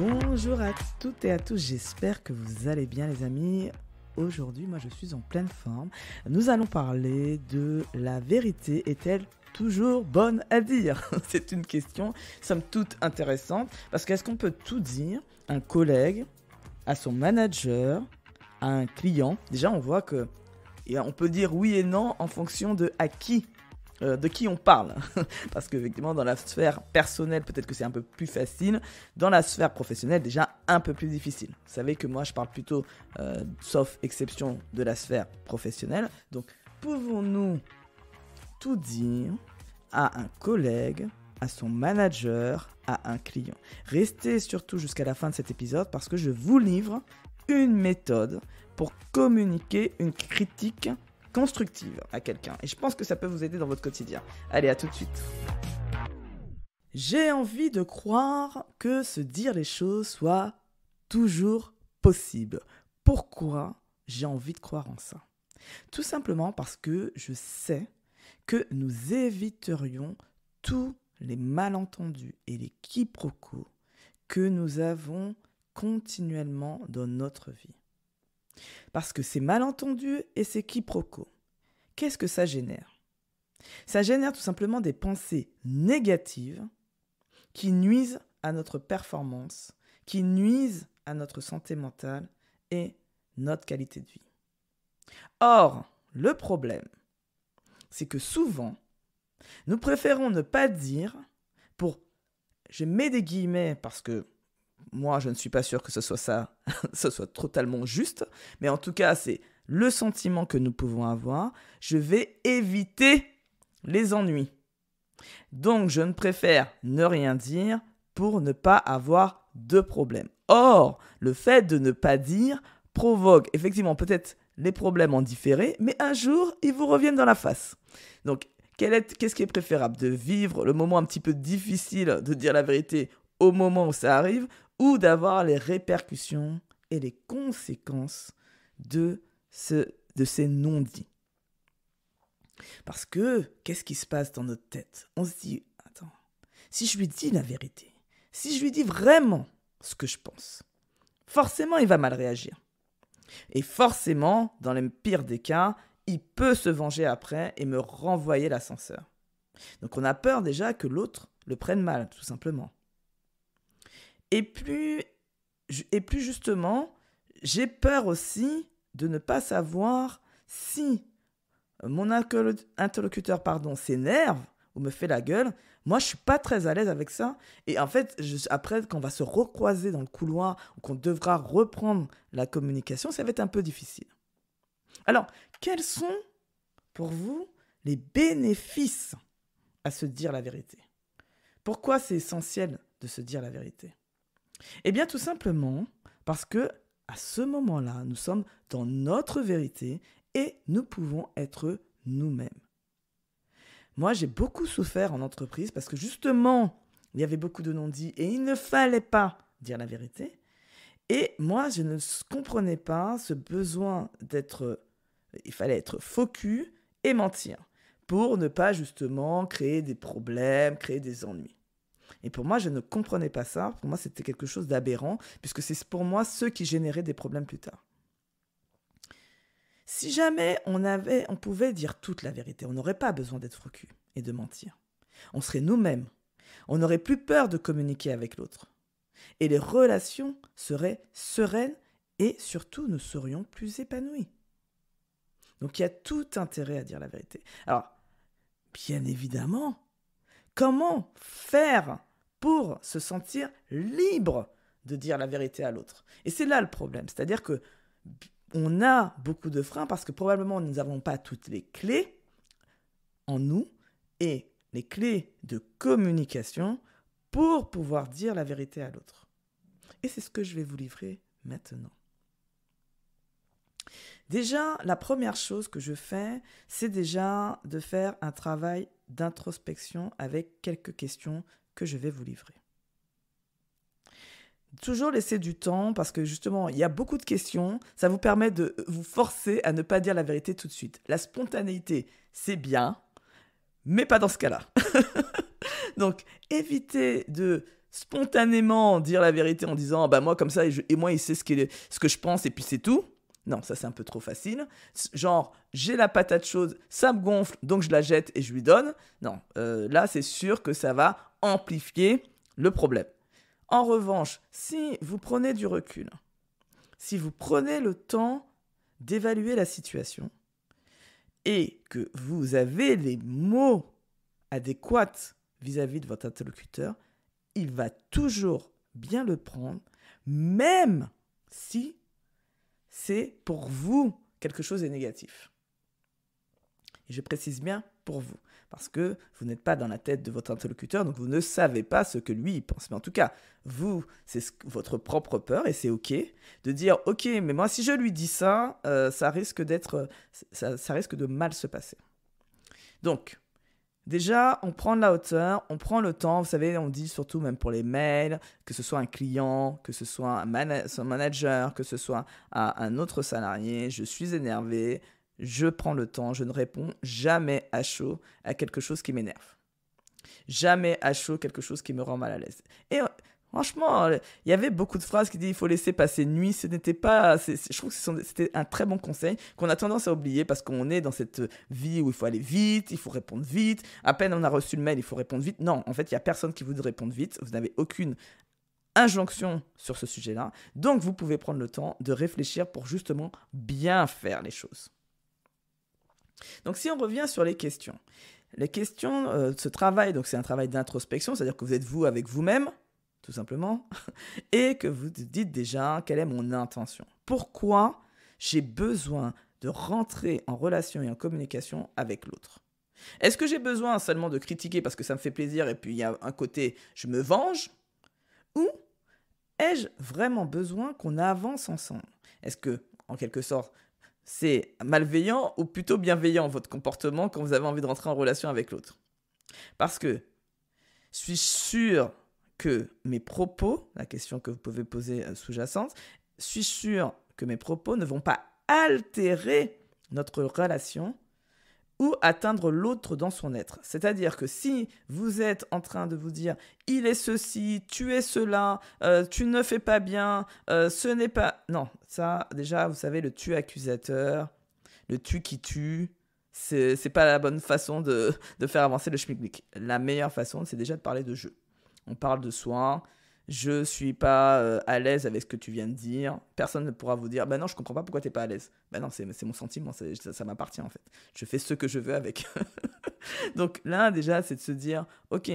Bonjour à toutes et à tous, j'espère que vous allez bien les amis. Aujourd'hui, moi je suis en pleine forme. Nous allons parler de la vérité est-elle toujours bonne à dire? C'est une question, somme toute intéressante, parce qu'est-ce qu'on peut tout dire à un collègue, à son manager, à un client? Déjà on voit que on peut dire oui et non en fonction de qui on parle. Parce qu'effectivement, dans la sphère personnelle, peut-être que c'est un peu plus facile. Dans la sphère professionnelle, déjà un peu plus difficile. Vous savez que moi, je parle plutôt, sauf exception, de la sphère professionnelle. Donc, pouvons-nous tout dire à un collègue, à son manager, à un client? Restez surtout jusqu'à la fin de cet épisode parce que je vous livre une méthode pour communiquer une critique constructive à quelqu'un. Et je pense que ça peut vous aider dans votre quotidien. Allez, à tout de suite. J'ai envie de croire que se dire les choses soit toujours possible. Pourquoi j'ai envie de croire en ça? Tout simplement parce que je sais que nous éviterions tous les malentendus et les quiproquos que nous avons continuellement dans notre vie. Parce que ces malentendus et ces quiproquos, qu'est-ce que ça génère? Ça génère tout simplement des pensées négatives qui nuisent à notre performance, qui nuisent à notre santé mentale et notre qualité de vie. Or, le problème, c'est que souvent, nous préférons ne pas dire je mets des guillemets parce que moi, je ne suis pas sûr que ce soit ça, ce soit totalement juste, mais en tout cas, c'est le sentiment que nous pouvons avoir. Je vais éviter les ennuis. Donc, je ne préfère ne rien dire pour ne pas avoir de problème. Or, le fait de ne pas dire provoque effectivement peut-être les problèmes en différé, mais un jour, ils vous reviennent dans la face. Donc, qu'est-ce qui est préférable? De vivre le moment un petit peu difficile de dire la vérité au moment où ça arrive, ou d'avoir les répercussions et les conséquences de ces non-dits. Parce que, qu'est-ce qui se passe dans notre tête? On se dit, attends, si je lui dis la vérité, si je lui dis vraiment ce que je pense, forcément il va mal réagir. Et forcément, dans le pire des cas, il peut se venger après et me renvoyer l'ascenseur. Donc on a peur déjà que l'autre le prenne mal, tout simplement. Et plus justement, j'ai peur aussi de ne pas savoir si mon interlocuteur s'énerve ou me fait la gueule. Moi, je ne suis pas très à l'aise avec ça. Et en fait, après, quand on va se recroiser dans le couloir ou qu'on devra reprendre la communication, ça va être un peu difficile. Alors, quels sont pour vous les bénéfices à se dire la vérité? Pourquoi c'est essentiel de se dire la vérité? Eh bien, tout simplement parce que à ce moment-là, nous sommes dans notre vérité et nous pouvons être nous-mêmes. Moi, j'ai beaucoup souffert en entreprise parce que justement, il y avait beaucoup de non-dits et il ne fallait pas dire la vérité. Et moi, je ne comprenais pas ce besoin il fallait être focus et mentir pour ne pas justement créer des problèmes, créer des ennuis. Et pour moi, je ne comprenais pas ça. Pour moi, c'était quelque chose d'aberrant, puisque c'est pour moi ce qui générait des problèmes plus tard. Si jamais on pouvait dire toute la vérité, on n'aurait pas besoin d'être focus et de mentir. On serait nous-mêmes. On n'aurait plus peur de communiquer avec l'autre. Et les relations seraient sereines et surtout, nous serions plus épanouis. Donc, il y a tout intérêt à dire la vérité. Alors, bien évidemment, comment faire pour se sentir libre de dire la vérité à l'autre? Et c'est là le problème. C'est-à-dire qu'on a beaucoup de freins parce que probablement nous n'avons pas toutes les clés en nous et les clés de communication pour pouvoir dire la vérité à l'autre. Et c'est ce que je vais vous livrer maintenant. Déjà, la première chose que je fais, c'est déjà de faire un travail d'introspection avec quelques questions que je vais vous livrer. Toujours laisser du temps parce que justement, il y a beaucoup de questions. Ça vous permet de vous forcer à ne pas dire la vérité tout de suite. La spontanéité, c'est bien, mais pas dans ce cas-là. Donc, évitez de spontanément dire la vérité en disant bah moi comme ça et moi il sait ce que je pense et puis c'est tout. Non, ça c'est un peu trop facile. Genre, j'ai la patate chaude, ça me gonfle, donc je la jette et je lui donne. Non, là c'est sûr que ça va amplifier le problème. En revanche, si vous prenez du recul, si vous prenez le temps d'évaluer la situation et que vous avez les mots adéquats vis-à-vis de votre interlocuteur, il va toujours bien le prendre, même si c'est pour vous quelque chose de négatif. Et je précise bien pour vous, parce que vous n'êtes pas dans la tête de votre interlocuteur, donc vous ne savez pas ce que lui pense. Mais en tout cas, vous, c'est votre propre peur, et c'est OK de dire « Ok, mais moi, si je lui dis ça, ça risque de mal se passer. » Donc, déjà, on prend de la hauteur, on prend le temps. Vous savez, on dit surtout même pour les mails, que ce soit un client, que ce soit un manager, que ce soit un autre salarié, je suis énervé, je prends le temps, je ne réponds jamais à chaud à quelque chose qui m'énerve. Jamais à chaud quelque chose qui me rend mal à l'aise. Et franchement, il y avait beaucoup de phrases qui disent il faut laisser passer une nuit. Ce n'était pas. Je trouve que c'était un très bon conseil qu'on a tendance à oublier parce qu'on est dans cette vie où il faut aller vite, il faut répondre vite. À peine on a reçu le mail, il faut répondre vite. Non, en fait, il n'y a personne qui vous dit répondre vite. Vous n'avez aucune injonction sur ce sujet-là. Donc, vous pouvez prendre le temps de réfléchir pour justement bien faire les choses. Donc, si on revient sur les questions. Les questions, ce travail, donc c'est un travail d'introspection, c'est-à-dire que vous êtes vous avec vous-même, tout simplement, et que vous dites déjà quelle est mon intention. Pourquoi j'ai besoin de rentrer en relation et en communication avec l'autre? Est-ce que j'ai besoin seulement de critiquer parce que ça me fait plaisir et puis il y a un côté je me venge? Ou ai-je vraiment besoin qu'on avance ensemble? Est-ce que, en quelque sorte, c'est malveillant ou plutôt bienveillant votre comportement quand vous avez envie de rentrer en relation avec l'autre? Parce que suis-je sûr que mes propos, la question que vous pouvez poser sous-jacente, suis-je sûr que mes propos ne vont pas altérer notre relation ou atteindre l'autre dans son être? C'est-à-dire que si vous êtes en train de vous dire « il est ceci, tu es cela, tu ne fais pas bien, ce n'est pas… » Non, ça, déjà, vous savez, le tu accusateur, le tu qui tue, c'est pas la bonne façon de faire avancer le schmilblick. La meilleure façon, c'est déjà de parler de je. On parle de soi. Je suis pas à l'aise avec ce que tu viens de dire. Personne ne pourra vous dire, bah non, je comprends pas pourquoi t'es pas à l'aise. Bah non, c'est mon sentiment, ça m'appartient en fait. Je fais ce que je veux avec. Donc là, déjà, c'est de se dire, ok,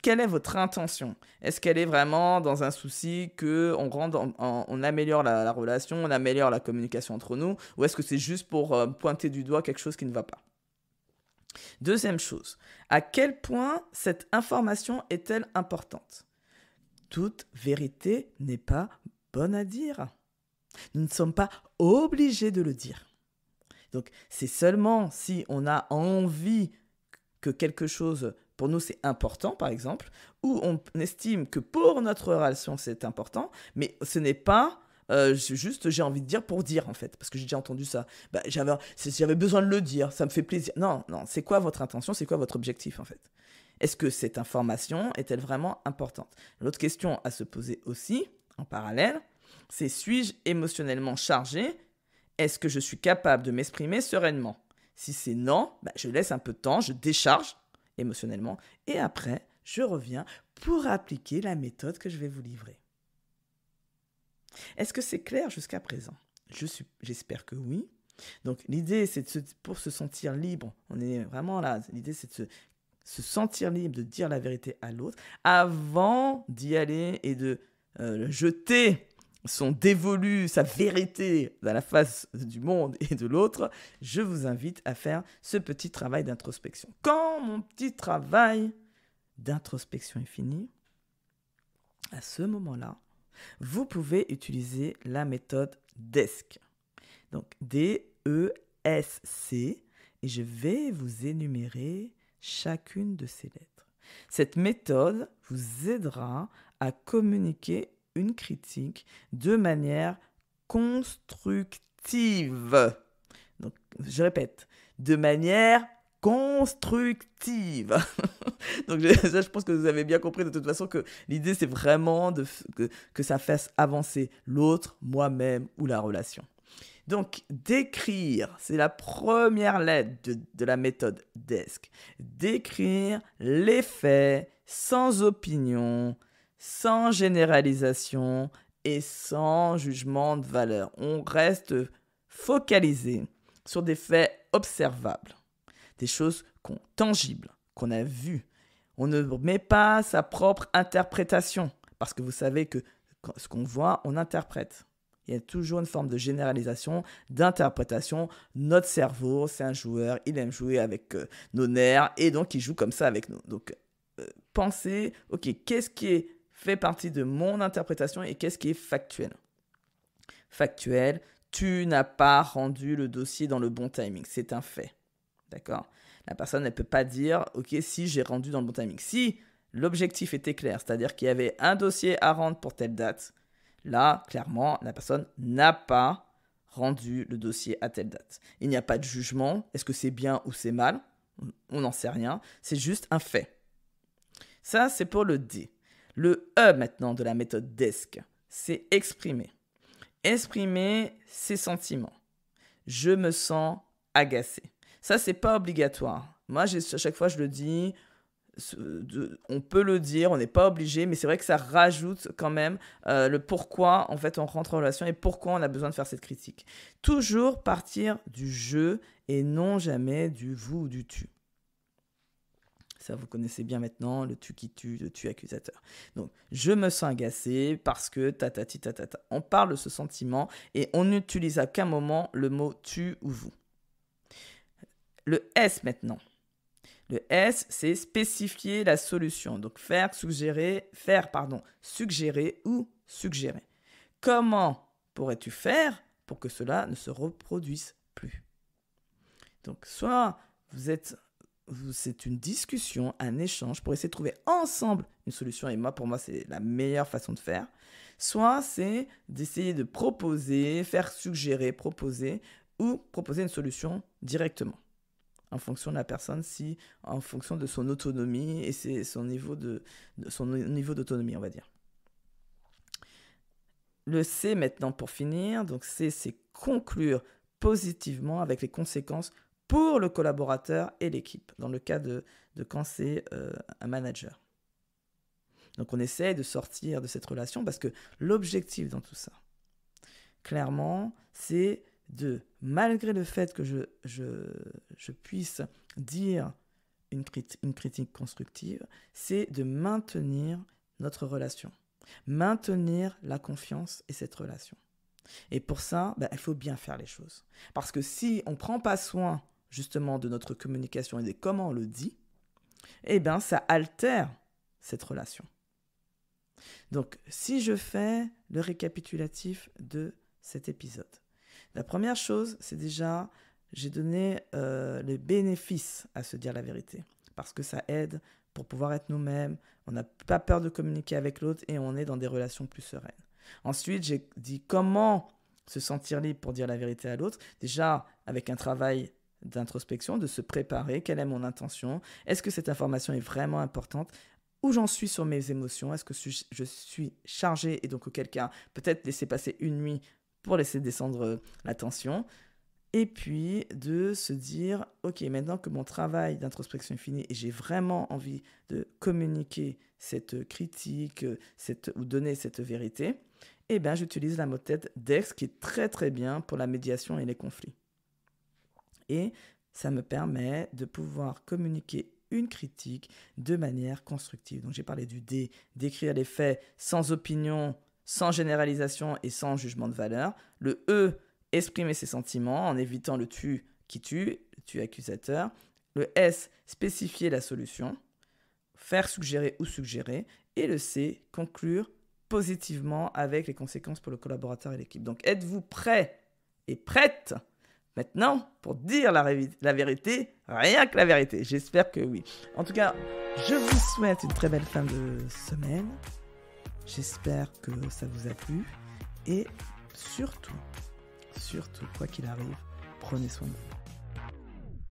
quelle est votre intention? Est-ce qu'elle est vraiment dans un souci qu'on on améliore la relation, on améliore la communication entre nous, ou est-ce que c'est juste pour pointer du doigt quelque chose qui ne va pas? Deuxième chose, à quel point cette information est-elle importante? Toute vérité n'est pas bonne à dire. Nous ne sommes pas obligés de le dire. Donc, c'est seulement si on a envie que quelque chose, pour nous, c'est important, par exemple, ou on estime que pour notre relation, c'est important, mais ce n'est pas juste j'ai envie de dire pour dire, en fait, parce que j'ai déjà entendu ça. Bah, j'avais besoin de le dire, ça me fait plaisir. Non, c'est quoi votre intention, c'est quoi votre objectif, en fait? Est-ce que cette information est-elle vraiment importante? L'autre question à se poser aussi, en parallèle, c'est suis-je émotionnellement chargé? Est-ce que je suis capable de m'exprimer sereinement? Si c'est non, je laisse un peu de temps, je décharge émotionnellement et après, je reviens pour appliquer la méthode que je vais vous livrer. Est-ce que c'est clair jusqu'à présent? J'espère que oui. Donc l'idée, c'est pour se sentir libre, on est vraiment là, l'idée c'est de se sentir libre de dire la vérité à l'autre avant d'y aller et de jeter son dévolu, sa vérité dans la face du monde et de l'autre. Je vous invite à faire ce petit travail d'introspection. Quand mon petit travail d'introspection est fini, à ce moment-là, vous pouvez utiliser la méthode DESC. Donc D-E-S-C, et je vais vous énumérer chacune de ces lettres. Cette méthode vous aidera à communiquer une critique de manière constructive. Donc, je répète, de manière constructive. Donc ça, je pense que vous avez bien compris de toute façon que l'idée, c'est vraiment que ça fasse avancer l'autre, moi-même ou la relation. Donc, décrire, c'est la première lettre de la méthode DESC. Décrire les faits sans opinion, sans généralisation et sans jugement de valeur. On reste focalisé sur des faits observables, des choses tangibles, qu'on a vues. On ne met pas sa propre interprétation, parce que vous savez que ce qu'on voit, on interprète. Il y a toujours une forme de généralisation, d'interprétation. Notre cerveau, c'est un joueur, il aime jouer avec nos nerfs, et donc il joue comme ça avec nous. Donc, pensez, ok, qu'est-ce qui fait partie de mon interprétation et qu'est-ce qui est factuel ? Factuel, tu n'as pas rendu le dossier dans le bon timing, c'est un fait. D'accord ? La personne ne peut pas dire, ok, si j'ai rendu dans le bon timing. Si l'objectif était clair, c'est-à-dire qu'il y avait un dossier à rendre pour telle date, là, clairement, la personne n'a pas rendu le dossier à telle date. Il n'y a pas de jugement. Est-ce que c'est bien ou c'est mal ? On n'en sait rien. C'est juste un fait. Ça, c'est pour le D. Le E maintenant de la méthode DESC, c'est exprimer. Exprimer ses sentiments. Je me sens agacé. Ça, c'est pas obligatoire. Moi, à chaque fois, je le dis, on peut le dire, on n'est pas obligé, mais c'est vrai que ça rajoute quand même le pourquoi, en fait, on rentre en relation et pourquoi on a besoin de faire cette critique. Toujours partir du je et non jamais du vous ou du tu. Ça, vous connaissez bien maintenant, le tu qui tue, le tu accusateur. Donc, je me sens agacé parce que tatati tatata. On parle de ce sentiment et on n'utilise à qu'un moment le mot tu ou vous. Le S maintenant. Le S, c'est spécifier la solution. Donc, suggérer ou suggérer. Comment pourrais-tu faire pour que cela ne se reproduise plus ? Donc, soit c'est une discussion, un échange pour essayer de trouver ensemble une solution. Et pour moi, c'est la meilleure façon de faire. Soit c'est d'essayer de proposer, faire suggérer, proposer ou proposer une solution directement. En fonction de la personne, en fonction de son autonomie et son niveau d'autonomie, on va dire. Le C maintenant pour finir, donc C, c'est conclure positivement avec les conséquences pour le collaborateur et l'équipe, dans le cas de quand c'est un manager. Donc on essaie de sortir de cette relation parce que l'objectif dans tout ça, clairement, c'est malgré le fait que je puisse dire une critique constructive, c'est de maintenir notre relation, maintenir la confiance et cette relation. Et pour ça, il faut bien faire les choses. Parce que si on ne prend pas soin justement de notre communication et de comment on le dit, ça altère cette relation. Donc, si je fais le récapitulatif de cet épisode, la première chose, c'est déjà, j'ai donné les bénéfices à se dire la vérité. Parce que ça aide pour pouvoir être nous-mêmes, on n'a pas peur de communiquer avec l'autre et on est dans des relations plus sereines. Ensuite, j'ai dit comment se sentir libre pour dire la vérité à l'autre. Déjà, avec un travail d'introspection, de se préparer, quelle est mon intention, est-ce que cette information est vraiment importante, où j'en suis sur mes émotions, est-ce que je suis chargé et donc auquel cas peut-être laisser passer une nuit pour laisser descendre la tension. Et puis de se dire, ok, maintenant que mon travail d'introspection est fini et j'ai vraiment envie de communiquer cette critique ou donner cette vérité, j'utilise la méthode DESC qui est très très bien pour la médiation et les conflits. Et ça me permet de pouvoir communiquer une critique de manière constructive. Donc j'ai parlé du D, décrire les faits sans opinion, sans généralisation et sans jugement de valeur. Le E, exprimer ses sentiments en évitant le tu qui tue, le tu accusateur. Le S, spécifier la solution, faire suggérer ou suggérer. Et le C, conclure positivement avec les conséquences pour le collaborateur et l'équipe. Donc êtes-vous prêts et prêtes maintenant pour dire la vérité, rien que la vérité? J'espère que oui. En tout cas, je vous souhaite une très belle fin de semaine. J'espère que ça vous a plu. Et surtout, quoi qu'il arrive, prenez soin de vous.